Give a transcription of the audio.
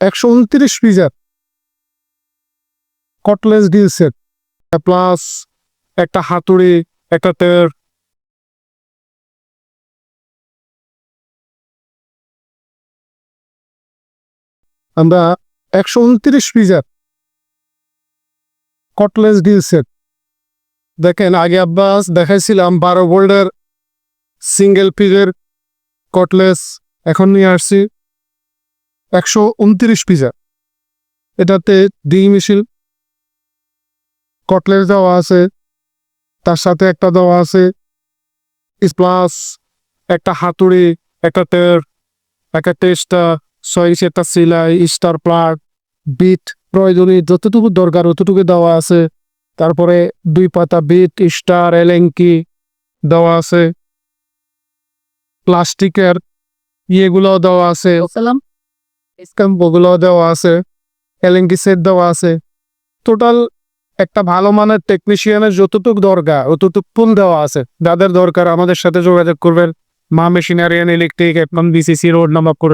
129 পিসের কটলেস deal set plus একটা হাতুড়ি, একটা তেল। আমরা 129 পিসের কটলেস ডিল সেট দেখেন, আগে আব্বাস দেখাইছিলাম 12 ভোল্টের সিঙ্গেল পিসের কটলেস, এখন নিয়ে আসছি 129 পিসের। এটাতে ড্রিল মেশিন কটলেস দেওয়া আছে, তার সাথে একটা দেওয়া আছে প্লাস একটা হাতুড়ি, একটা তেল, একটা টেস্টার, 6 একটা সিলাই, স্টার প্লাগ, বিট, প্রয়োজনীয় যতটুকু দরকার অতটুকু দেওয়া আছে। তারপরে 2 পাতা বিট, স্টার, এলেঙ্কি দেওয়া আছে, প্লাস্টিকের ইয়েগুলোও দেওয়া আছে, স্ক্যাম্পগুলোও দেওয়া আছে, এলেঙ্কি সেট দেওয়া আছে। টোটাল একটা ভালো মানের টেকনিশিয়ানের যতটুকু দরকার অতটুকু ফুল দেওয়া আছে। যাদের দরকার আমাদের সাথে যোগাযোগ করবেন। মা মেশিনারি অ্যান্ড ইলেকট্রিক, একদম BCC রোড, নবাবপুর।